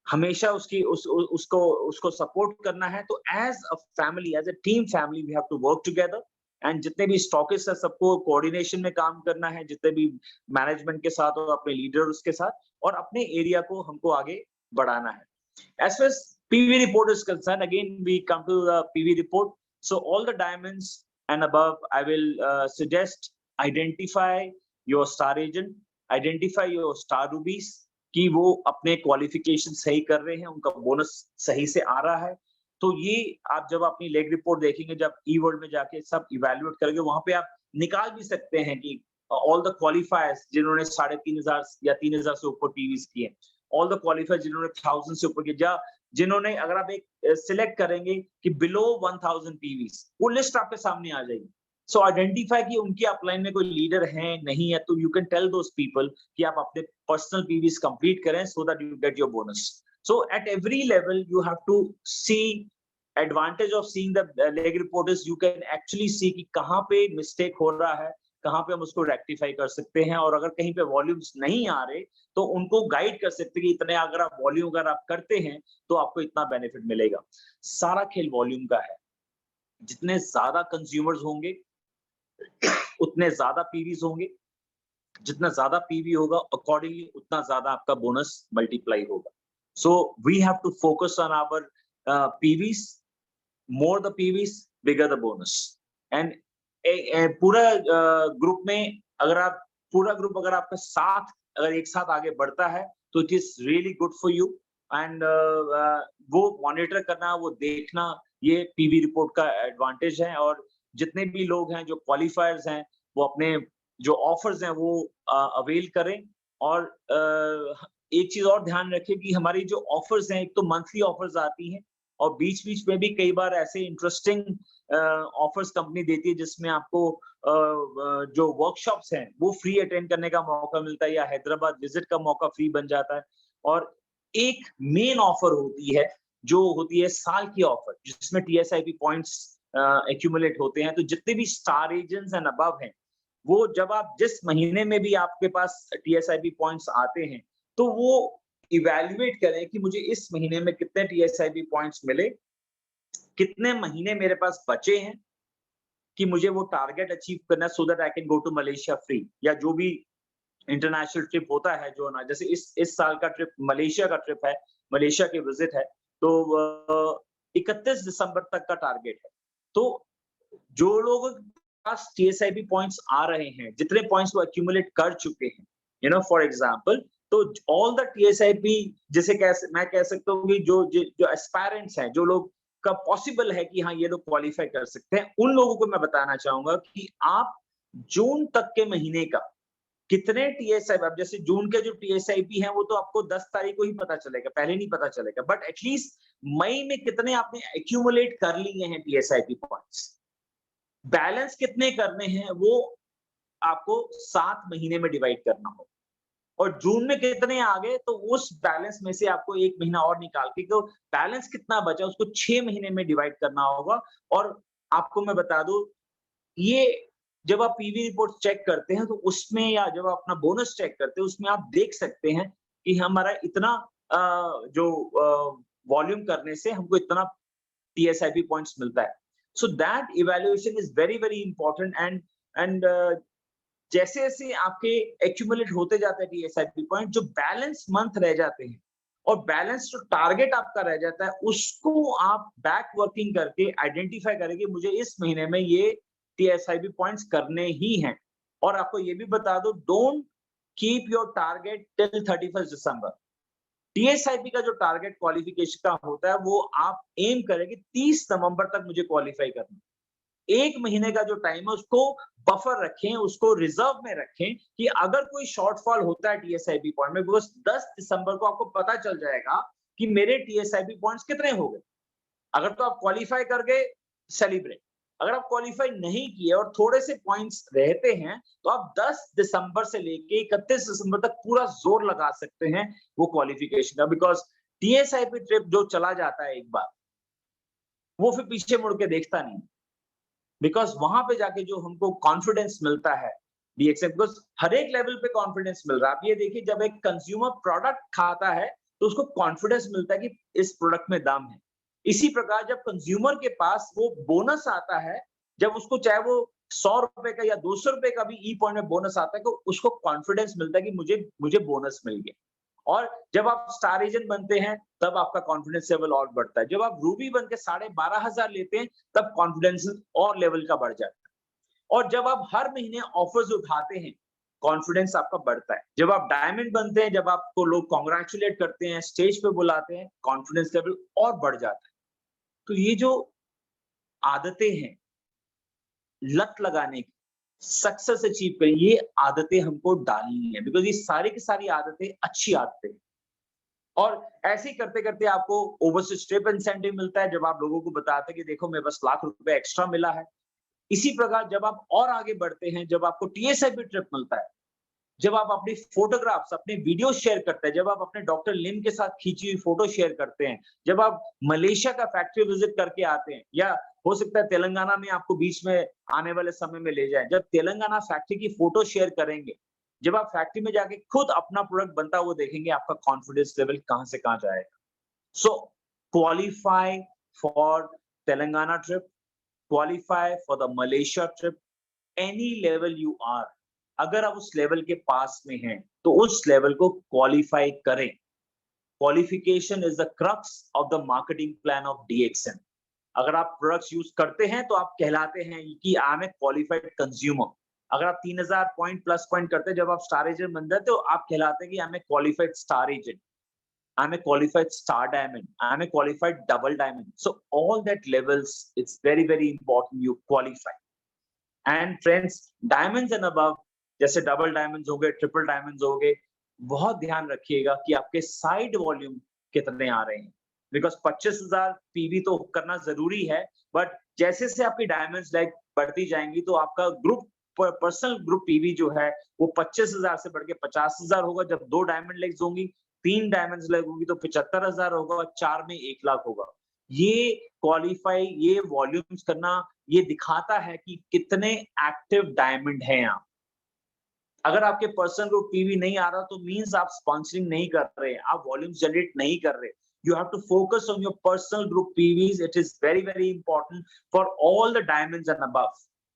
हमेशा उसकी उसको सपोर्ट करना है। तो as a family, as a team family, we have to work together. And जितने भी स्टॉकिस्ट है सबको कोऑर्डिनेशन में काम करना है, जितने भी मैनेजमेंट के साथ और अपने लीडर्स के साथ, और अपने एरिया को हमको आगे बढ़ाना है। As far as PV report is concerned, again we come to the PV report. So all the diamonds and above, I will suggest identify your star agent, identify your star rubies, कि वो अपने qualification सही कर रहे हैं, उनका bonus सही से आ रहा है। तो ये आप जब अपनी लेग रिपोर्ट देखेंगे, जब ई वर्ल्ड में जाके सब इवेल्युएट करेंगे, वहां पे आप निकाल भी सकते हैं कि ऑल द क्वालिफायर्स जिन्होंने 3500 या 3000 से ऊपर पीवीज किए, ऑल द क्वालिफायर जिन्होंने 1000 से ऊपर किया, जिन्होंने, अगर आप एक सिलेक्ट करेंगे कि बिलो 1000 पीवीज, वो लिस्ट आपके सामने आ जाएगी। सो आइडेंटिफाई कि उनके अपलाइन में कोई लीडर है नहीं है, तो you can tell those people कि आप अपने पर्सनल पीवीज कंप्लीट करें so that you get your bonus. So at every level you have to see, advantage of seeing the leg report is you can actually see कि कहाँ पे mistake हो रहा है, कहाँ पे हम उसको रेक्टिफाई कर सकते हैं, और अगर कहीं पे वॉल्यूम्स नहीं आ रहे तो उनको गाइड कर सकते हैं कि इतने अगर आप वॉल्यूम अगर आप करते हैं तो आपको इतना बेनिफिट मिलेगा। सारा खेल वॉल्यूम का है, जितने ज्यादा कंज्यूमर्स होंगे उतने ज्यादा पीवीज होंगे, जितना ज्यादा पीवी होगा अकॉर्डिंगली उतना ज्यादा आपका बोनस मल्टीप्लाई होगा। So we have to focus on our PVs, more the PVs, bigger the bonus. And पूरा ग्रुप में, अगर आप पूरा ग्रुप अगर आपके साथ अगर एक साथ आगे बढ़ता है तो it is really good for you. And वो मॉनिटर करना, वो देखना, ये पीवी रिपोर्ट का एडवांटेज है। और जितने भी लोग हैं जो क्वालिफायर्स हैं, वो अपने जो ऑफर्स हैं वो अवेल करें। और एक चीज और ध्यान रखें कि हमारी जो ऑफर्स हैं, एक तो मंथली ऑफर्स आती हैं, और बीच बीच में भी कई बार ऐसे इंटरेस्टिंग ऑफर्स कंपनी देती है जिसमें आपको जो वर्कशॉप्स हैं वो फ्री अटेंड करने का मौका मिलता है, या हैदराबाद विजिट का मौका फ्री बन जाता है। और एक मेन ऑफर होती है जो होती है साल की ऑफर, जिसमें TSIP पॉइंट्स एक्यूमुलेट होते हैं। तो जितने भी स्टार एजेंट्स एंड अबव हैं वो जब आप जिस महीने में भी आपके पास टीएसआईबी पॉइंट्स आते हैं, तो वो इवैल्यूएट करें कि मुझे इस महीने में कितने टीएसआईबी पॉइंट्स मिले, कितने महीने मेरे पास बचे हैं कि मुझे वो टारगेट अचीव करना है, so that I can go to Malaysia free, या जो भी इंटरनेशनल ट्रिप होता है जो ना, जैसे इस साल का ट्रिप मलेशिया का ट्रिप है, मलेशिया की विजिट है, तो 31 दिसंबर तक का टारगेट है। तो जो लोगों के पास टीएसआईबी पॉइंट्स आ रहे हैं, जितने पॉइंट्स वो एक्यूमुलेट कर चुके हैं, यू नो फॉर एग्जांपल, तो ऑल द टीएसआईबी, जैसे मैं कह सकता हूँ कि जो एस्पायरेंट्स हैं, जो लोग का पॉसिबल है कि हाँ ये लोग क्वालिफाई कर सकते हैं, उन लोगों को मैं बताना चाहूंगा कि आप जून तक के महीने का कितने टीएसआईबी, अब जैसे जून के जो टीएसआईबी हैं वो तो आपको 10 तारीख को ही पता चलेगा, पहले नहीं पता चलेगा, बट एटलीस्ट मई में कितने आपने एक्यूमुलेट कर लिए हैं टीएसआईबी पॉइंट्स, बैलेंस कितने करने हैं वो आपको 7 महीने में डिवाइड करना होगा, और जून में कितने आ गए तो उस बैलेंस में से आपको 1 महीना और निकाल के तो बैलेंस कितना बचा उसको 6 महीने में डिवाइड करना होगा। और आपको मैं बता दूं, ये जब आप पीवी रिपोर्ट चेक करते हैं तो उसमें, या जब आप अपना बोनस चेक करते हैं उसमें आप देख सकते हैं कि हमारा इतना जो वॉल्यूम करने से हमको इतना टीएसआईपी पॉइंट्स मिलता है। So that evaluation is very very important, and जैसे जैसे आपके एक्यूमुलेट होते जाते हैं टीएसआईपी पॉइंट, जो बैलेंस मंथ रह जाते हैं और बैलेंस जो टारगेट आपका रह जाता है, उसको आप बैक वर्किंग करके आइडेंटिफाई करेंगे मुझे इस महीने में ये टीएसआईबी पॉइंट्स करने ही हैं। और आपको ये भी बता दो, don't keep your target till 31 दिसंबर। टीएसआईबी का जो टारगेट क्वालिफिकेशन का होता है वो आप एम करेंगे 30 नवंबर तक मुझे क्वालिफाई करना। 1 महीने का जो टाइम है उसको बफर रखें, उसको रिजर्व में रखें कि अगर कोई शॉर्टफॉल होता है टीएसआईबी पॉइंट में, बिकॉज 10 दिसंबर को आपको पता चल जाएगा कि मेरे टीएसआईबी पॉइंट्स कितने हो गए। अगर तो आप क्वालिफाई कर गए, सेलिब्रेट। अगर आप क्वालिफाई नहीं किए और थोड़े से पॉइंट्स रहते हैं, तो आप 10 दिसंबर से लेके 31 दिसंबर तक पूरा जोर लगा सकते हैं वो क्वालिफिकेशन का, बिकॉज टीएसआईपी ट्रिप जो चला जाता है एक बार, वो फिर पीछे मुड़ के देखता नहीं, बिकॉज वहां पे जाके जो हमको कॉन्फिडेंस मिलता है डीएक्सएम, बिकॉज हर एक लेवल पे कॉन्फिडेंस मिल रहा है। आप ये देखिए, जब एक कंज्यूमर प्रोडक्ट खाता है तो उसको कॉन्फिडेंस मिलता है कि इस प्रोडक्ट में दम है। इसी प्रकार जब कंज्यूमर के पास वो बोनस आता है, जब उसको चाहे वो 100 रुपए का या 200 रुपए का भी ई पॉइंट में बोनस आता है, तो उसको कॉन्फिडेंस मिलता है कि मुझे बोनस मिल गया। और जब आप स्टार एजेंट बनते हैं तब आपका कॉन्फिडेंस लेवल और बढ़ता है। जब आप रूबी बन के 12,500 लेते हैं तब कॉन्फिडेंस और लेवल का बढ़ जाता है। और जब आप हर महीने ऑफर्स उठाते हैं, कॉन्फिडेंस आपका बढ़ता है। जब आप डायमंड बनते हैं, जब आपको लोग कांग्रेचुलेट करते हैं, स्टेज पे बुलाते हैं, कॉन्फिडेंस लेवल और बढ़ जाता है। तो ये जो आदतें हैं लत लगाने की, सक्सेस अचीव करें, ये आदतें हमको डालनी है, बिकॉज ये सारी की सारी आदतें अच्छी आदतें हैं। और ऐसे ही करते करते आपको ओवरसीज ट्रिप इंसेंटिव मिलता है, जब आप लोगों को बताते हैं कि देखो मेरे पास लाख रुपए एक्स्ट्रा मिला है। इसी प्रकार जब आप और आगे बढ़ते हैं, जब आपको टीएसआईपी ट्रिप मिलता है, जब आप अपनी फोटोग्राफ्स, अपने वीडियो शेयर करते हैं, जब आप अपने डॉक्टर लिम के साथ खींची हुई फोटो शेयर करते हैं, जब आप मलेशिया का फैक्ट्री विजिट करके आते हैं, या हो सकता है तेलंगाना में आपको बीच में आने वाले समय में ले जाए, जब तेलंगाना फैक्ट्री की फोटो शेयर करेंगे, जब आप फैक्ट्री में जाके खुद अपना प्रोडक्ट बनता हुआ देखेंगे, आपका कॉन्फिडेंस लेवल कहां से कहां जाएगा। So qualify for Telangana trip, qualify for the Malaysia trip, any level you are। अगर आप उस लेवल के पास में हैं तो उस लेवल को क्वालिफाई करें। Qualification is the crux of the marketing plan of DXM. अगर आप प्रोडक्ट्स यूज करते हैं तो आप कहलाते हैं कि I am a qualified consumer. अगर आप 3000 पॉइंट प्लस पॉइंट करते हैं, जब आप स्टार एजेंट बनते हैं तो आप कहलाते हैं कि I am a qualified star agent, I'm a qualified star diamond, I'm a qualified double diamond. So all that levels, it's very very important you qualify। And friends, diamonds and above, जैसे double diamonds हो गए, triple diamonds हो गए, बहुत ध्यान रखिएगा कि आपके साइड वॉल्यूम कितने आ रहे हैं, बिकॉज 25,000 पीवी तो करना जरूरी है, बट जैसे से आपकी डायमंड्स लाइक बढ़ती जाएंगी तो आपका ग्रुप पर्सनल ग्रुप पीवी जो है वो 25,000 से बढ़ के 50,000 होगा। जब 2 डायमंड लेग्स होंगी, 3 डायमंड्स लेग होगी तो 75,000 होगा, 4 में 1 लाख होगा। ये क्वालिफाई, ये वॉल्यूम्स करना, ये दिखाता है कि कितने एक्टिव डायमंड हैं आप, अगर आपके पर्सनल ग्रुप पीवी नहीं आ रहा तो मींस आप स्पॉन्सरिंग नहीं कर रहे, आप वॉल्यूम्स जनरेट नहीं कर रहे। You have to focus on your personal group PVs. It is very, very important for all the diamonds and above.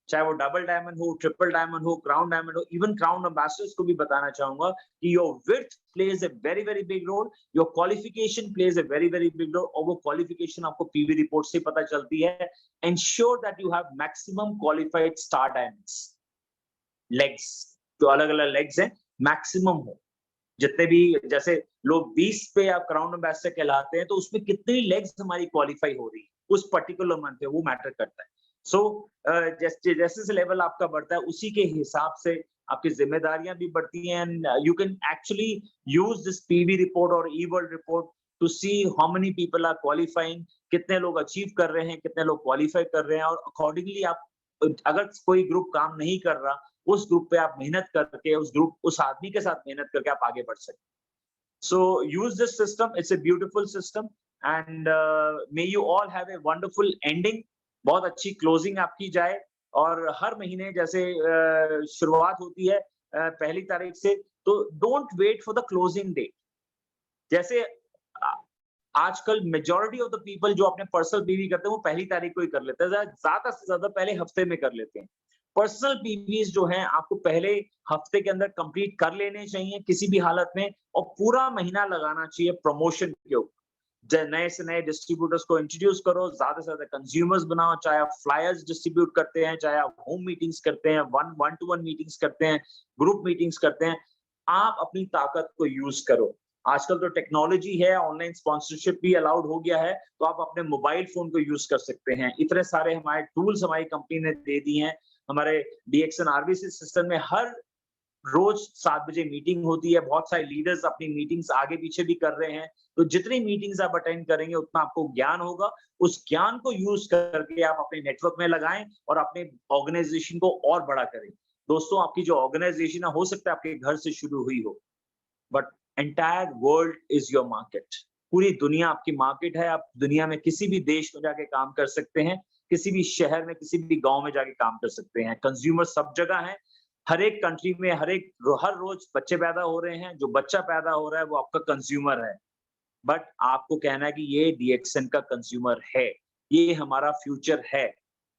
चाहे वो डबल डायमंड हो, ट्रिपल डायमंड हो, क्राउन डायमंड हो, इवन क्राउन एम्बेसडर्स को भी बताना चाहूंगा कि your width plays a very very big role, your qualification plays a very very big role, और वो क्वालिफिकेशन आपको पीवी रिपोर्ट से पता चलती है। Ensure that you have maximum qualified star diamonds, legs जो अलग अलग लेग्स हैं मैक्सिमम हो। जितने भी, जैसे लोग 20 पे आप क्राउन एम्बेसडर कहलाते हैं, तो उसमें कितनी लेग्स हमारी क्वालिफाई हो रही है उस पर्टिकुलर मंथ पे, वो मैटर करता है। सो जैसे जैसे लेवल आपका बढ़ता है उसी के हिसाब से आपकी जिम्मेदारियां भी बढ़ती हैं। And you can actually use this PV report और e world report to see how many people are qualifying, कितने लोग अचीव कर रहे हैं, कितने लोग क्वालिफाई कर रहे हैं, और अकॉर्डिंगली आप, अगर कोई ग्रुप काम नहीं कर रहा, उस ग्रुप पे आप मेहनत करके, उस आदमी के साथ मेहनत करके आप आगे बढ़ सकते हैं। So use this system. It's a beautiful system, and may you all have a wonderful ending. बहुत अच्छी क्लोजिंग आपकी जाए, और हर महीने जैसे शुरुआत होती है पहली तारीख से, तो don't wait for the closing date. जैसे आजकल मेजॉरिटी ऑफ द पीपल जो अपने पर्सनल पीवी करते हैं वो पहली तारीख को ही कर लेते हैं, ज्यादा से ज्यादा पहले हफ्ते में कर लेते हैं। पर्सनल पीवीज जो हैं आपको पहले हफ्ते के अंदर कंप्लीट कर लेने चाहिए किसी भी हालत में, और पूरा महीना लगाना चाहिए प्रमोशन के ऊपर। नए से नए डिस्ट्रीब्यूटर्स को इंट्रोड्यूस करो, ज्यादा से ज्यादा कंज्यूमर्स बनाओ, चाहे आप फ्लायर्स डिस्ट्रीब्यूट करते हैं, चाहे आप होम मीटिंग्स करते हैं, वन टू वन मीटिंग्स करते हैं, ग्रुप मीटिंग्स करते हैं, आप अपनी ताकत को यूज करो। आजकल तो टेक्नोलॉजी है, ऑनलाइन स्पॉन्सरशिप भी अलाउड हो गया है, तो आप अपने मोबाइल फोन को यूज कर सकते हैं। इतने सारे हमारे टूल्स हमारी कंपनी ने दे दी हैं। हमारे डीएक्सन आरबीसी सिस्टम में हर रोज 7 बजे मीटिंग होती है, बहुत सारे लीडर्स अपनी मीटिंग्स आगे पीछे भी कर रहे हैं, तो जितनी मीटिंग्स आप अटेंड करेंगे उतना आपको ज्ञान होगा। उस ज्ञान को यूज करके आप अपने नेटवर्क में लगाएं और अपने ऑर्गेनाइजेशन को और बड़ा करें। दोस्तों, आपकी जो ऑर्गेनाइजेशन है, हो सकता है आपके घर से शुरू हुई हो, but entire world is your market. पूरी दुनिया आपकी मार्केट है। आप दुनिया में किसी भी देश में जाके काम कर सकते हैं, किसी भी शहर में, किसी भी गांव में जाके काम कर सकते हैं। कंज्यूमर सब जगह है, हर एक कंट्री में, हर रोज बच्चे पैदा हो रहे हैं। जो बच्चा पैदा हो रहा है वो आपका कंज्यूमर है, बट आपको कहना है कि ये डीएक्सन का कंज्यूमर है, ये हमारा फ्यूचर है।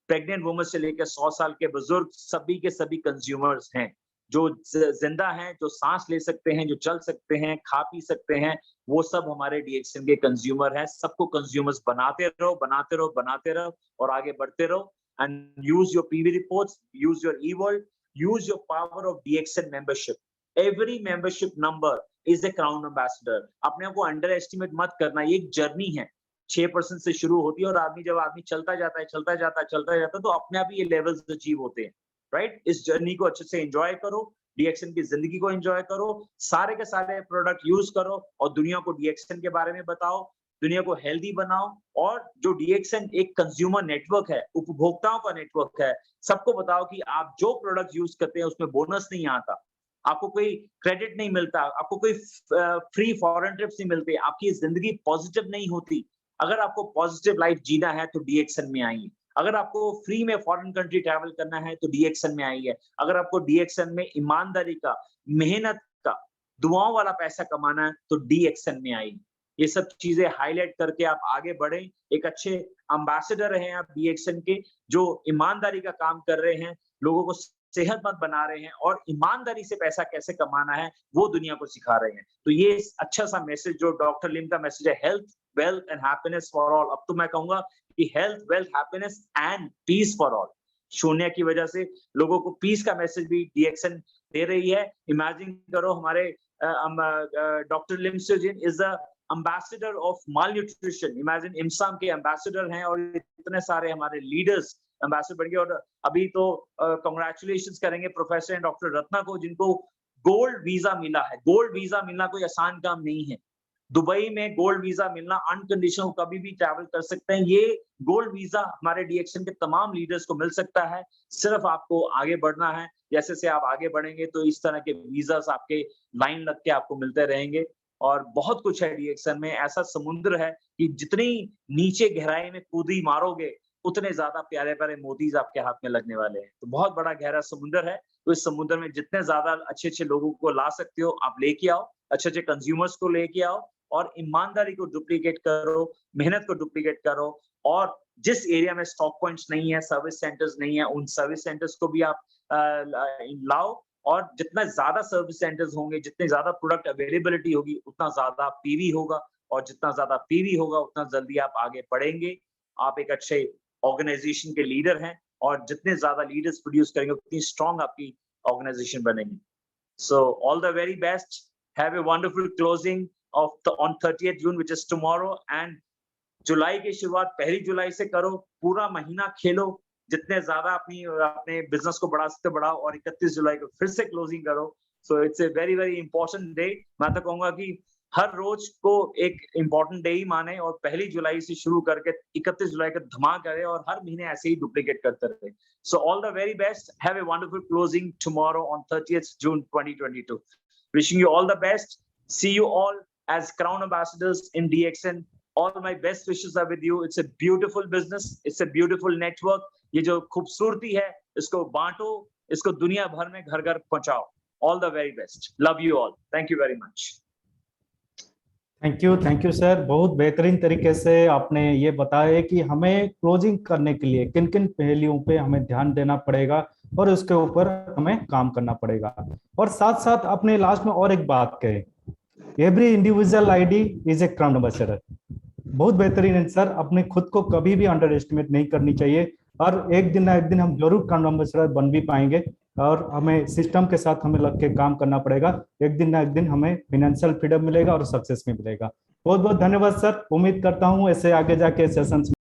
प्रेग्नेंट वुमन से लेकर 100 साल के बुजुर्ग, सभी के सभी कंज्यूमर्स हैं। जो जिंदा हैं, जो सांस ले सकते हैं, जो चल सकते हैं, खा पी सकते हैं, वो सब हमारे डीएक्सन के कंज्यूमर हैं। सबको कंज्यूमर्स बनाते रहो, बनाते रहो, बनाते रहो, और आगे बढ़ते रहो। And use your PV reports, use your e world, use your power of DXN membership. Every membership number is a crown ambassador. अपने आप को अंडर एस्टिमेट मत करना, ये एक जर्नी है। 6% से शुरू होती है, और जब आदमी चलता जाता है, चलता जाता है, चलता जाता है, तो अपने आप ही ये लेवल्स अचीव होते हैं। राइट? इस जर्नी को अच्छे से एंजॉय करो, डीएक्सन की जिंदगी को एंजॉय करो, सारे के सारे प्रोडक्ट यूज करो, और दुनिया को डीएक्सन के बारे में बताओ, दुनिया को हेल्दी बनाओ। और जो डीएक्सन एक कंज्यूमर नेटवर्क है, उपभोक्ताओं का नेटवर्क है, सबको बताओ कि आप जो प्रोडक्ट यूज करते हैं उसमें बोनस नहीं आता, आपको कोई क्रेडिट नहीं मिलता, आपको कोई फ्री फॉरेन ट्रिप्स नहीं मिलते, आपकी जिंदगी पॉजिटिव नहीं होती। अगर आपको पॉजिटिव लाइफ जीना है तो डीएक्सन में आइए। अगर आपको फ्री में फॉरेन कंट्री ट्रैवल करना है तो डीएक्सन में आइए। अगर आपको डीएक्सन में ईमानदारी का, मेहनत का, दुआओं वाला पैसा कमाना है तो डीएक्सन में आइए। ये सब चीजें हाईलाइट करके आप आगे बढ़ें। एक अच्छे एम्बेसडर हैं आप डीएक्सन के, जो ईमानदारी का काम कर रहे हैं, लोगों को सेहतमंद बना रहे हैं, और ईमानदारी से पैसा कैसे कमाना है वो दुनिया को सिखा रहे हैं। तो ये अच्छा सा मैसेज जो डॉक्टर लिम का मैसेज है, health, wealth and happiness for all. अब तो मैं कहूंगा कि health, wealth, happiness and peace for all. शून्य की वजह से लोगों को पीस का मैसेज भी डीएक्सन दे रही है। इमेजिन करो, हमारे doctor Lim Sujin is the ambassador of mall nutrition. Imagine इमसाम के एम्बेसडर हैं, और इतने सारे हमारे लीडर्स एम्बेसडर बन गए। और अभी तो कांग्रेचुलेशंस करेंगे प्रोफेसर एंड डॉक्टर रत्ना को, जिनको गोल्ड वीजा मिला है। गोल्ड वीजा मिलना कोई आसान काम नहीं है। दुबई में गोल्ड वीजा मिलना अनकंडीशनल, कभी भी ट्रैवल कर सकते हैं। ये गोल्ड वीजा हमारे डीएक्सन के तमाम लीडर्स को मिल सकता है। सिर्फ आपको आगे बढ़ना है। जैसे से आप आगे बढ़ेंगे तो इस तरह के वीजास आपके लाइन लग के आपको मिलते रहेंगे। और बहुत कुछ है डीएक्सन में, ऐसा समुद्र है कि जितनी नीचे गहराई में कूदी मारोगे, उतने ज्यादा प्यारे प्यारे मोतीज आपके हाथ में लगने वाले हैं। तो बहुत बड़ा गहरा समुद्र है। तो इस समुद्र में जितने ज्यादा अच्छे अच्छे लोगों को ला सकते हो आप लेके आओ, अच्छे अच्छे कंज्यूमर्स को लेके आओ और ईमानदारी को डुप्लीकेट करो, मेहनत को डुप्लीकेट करो। और जिस एरिया में स्टॉक पॉइंट्स नहीं है, सर्विस सेंटर्स नहीं है, उन सर्विस सेंटर्स को भी आप लाओ। और जितना ज्यादा सर्विस सेंटर्स होंगे, जितने ज्यादा प्रोडक्ट अवेलेबिलिटी होगी, उतना ज्यादा पीवी होगा, और जितना ज्यादा पीवी होगा उतना जल्दी आप आगे बढ़ेंगे। आप एक अच्छे ऑर्गेनाइजेशन के लीडर हैं, और जितने ज्यादा लीडर्स प्रोड्यूस करेंगे उतनी स्ट्रांग आपकी ऑर्गेनाइजेशन बनेगी। So all the very best. Have a wonderful closing on 30th June, which is tomorrow. And जुलाई की शुरुआत 1 जुलाई से करो, पूरा महीना खेलो, जितने ज्यादा अपने बिजनेस को बढ़ा सकते बढ़ाओ, और 31 जुलाई को फिर से क्लोजिंग करो। So it's a very very important day. मैं तो कहूंगा कि हर रोज को एक इंपॉर्टेंट डे ही माने, और 1 जुलाई से शुरू करके 31 जुलाई का धमाका करे, और हर महीने ऐसे ही डुप्लीकेट करते रहे। सो all the very best. Have a wonderful closing tomorrow on 30th June 2022. Wishing you all the best. See you all as Crown Ambassadors in DXN. All my best wishes are with you. It's a beautiful business. It's a beautiful network. ये जो खूबसूरती है, इसको बांटो, इसको दुनिया भर में घर घर पहुंचाओ। All the very best. Love you all. Thank you very much. Thank you sir. बहुत बेहतरीन तरीके से आपने ये बताया कि हमें क्लोजिंग करने के लिए किन किन पहलुओं पे हमें ध्यान देना पड़ेगा और उसके ऊपर हमें काम करना पड़ेगा। और साथ साथ आपने लास्ट में और एक बात कही, every individual ID is a crown ambassador. बहुत बेहतरीन है सर। अपने खुद को कभी भी अंडर एस्टिमेट नहीं करनी चाहिए, और एक दिन ना एक दिन हम जरूर क्राउन एम्बेसडर बन भी पाएंगे, और हमें सिस्टम के साथ हमें लग के काम करना पड़ेगा। एक दिन ना एक दिन हमें फाइनेंशियल फ्रीडम मिलेगा और सक्सेस भी मिलेगा। बहुत बहुत धन्यवाद सर। उम्मीद करता हूँ ऐसे आगे जाके सेशंस